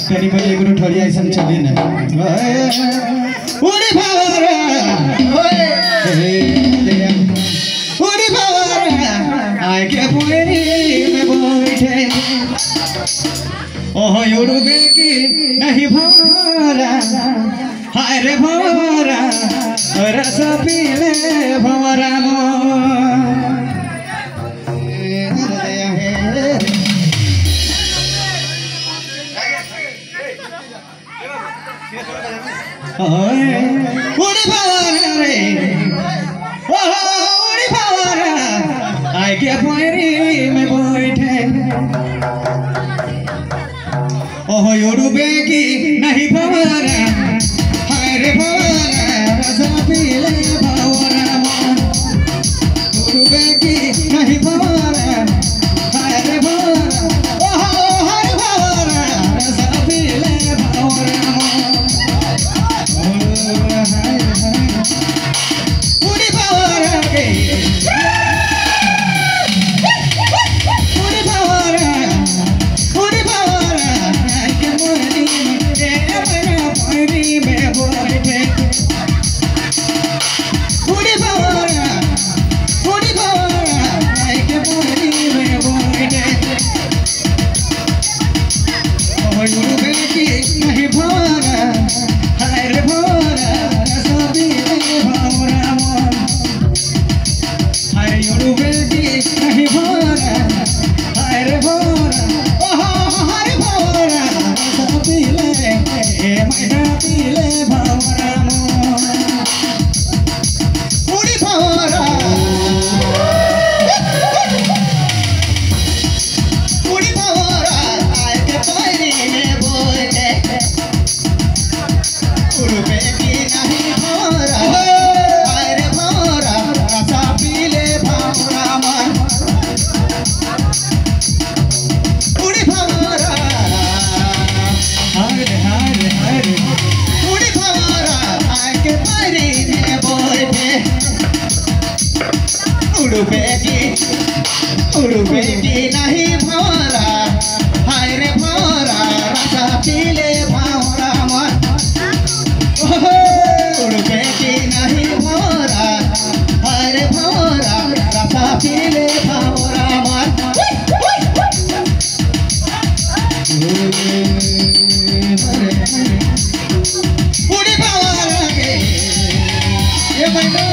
कनी बजे गुरु ठड़िया ऐसा चली ना उड़ी भावरा उड़ी भावरा आए के पुरी में बैठे ओह युरुबे की नहीं भवरा हाय रे भवरा रस पीले भवरा उड़ी भावरा रे उड़ी भावरा आए के पुरी में बैठे ओह युरुबे की नहीं भवरा हाय रे भवरा रस पीले भवरा युरुबे की नहीं भवरा हाय रे भवरा ओह हाय भवरा रस पीले भवरा उड़ी भवरा के उड़ुबे की नहीं भवरा हाय रे भवरा रसा पीले भवरा मन उड़ुबे की नहीं भवरा हाय रे भवरा रसा पीले भवरा मन उड़ी भवरा के ये मैंने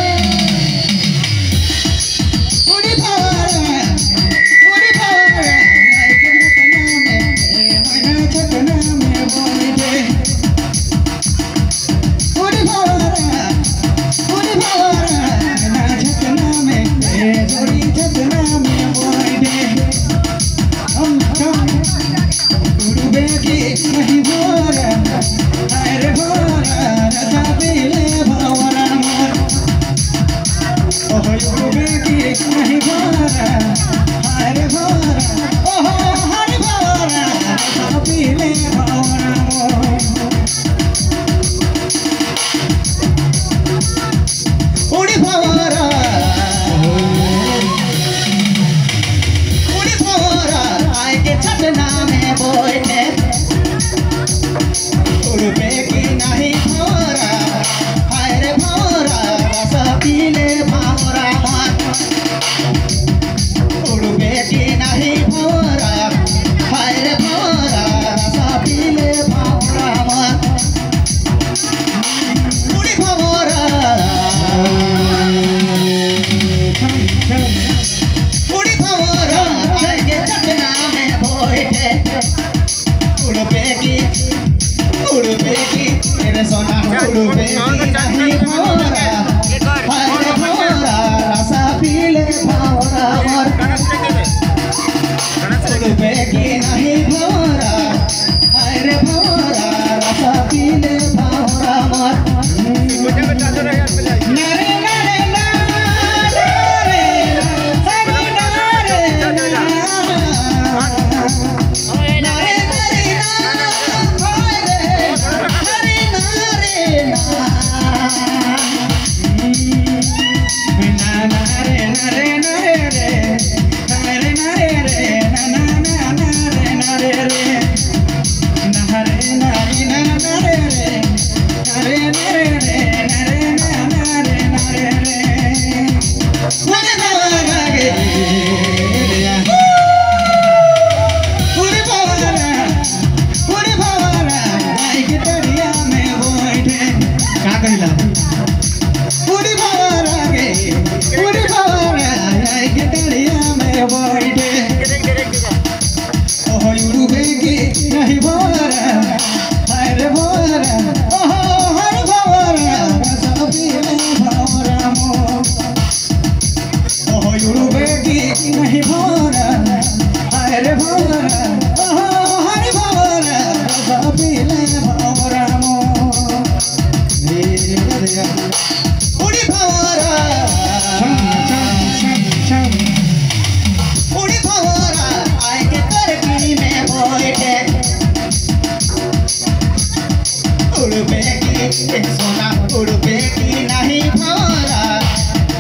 सोना उड़बे की नहीं भौरा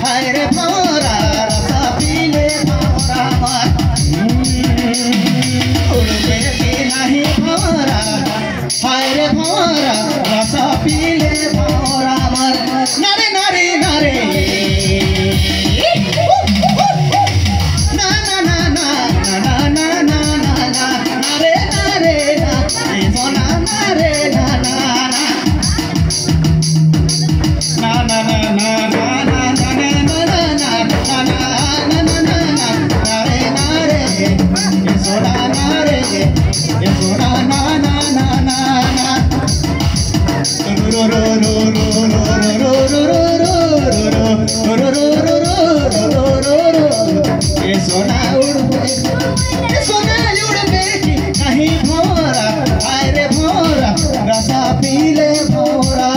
हाय रे भौरा रसा पीले भौरा उड़बे की नहीं भौरा हाय रे भौरा रसा पीले भौरा नारे नारे नारे नहीं भौरा हाय रे भौरा रसा पीले भौरा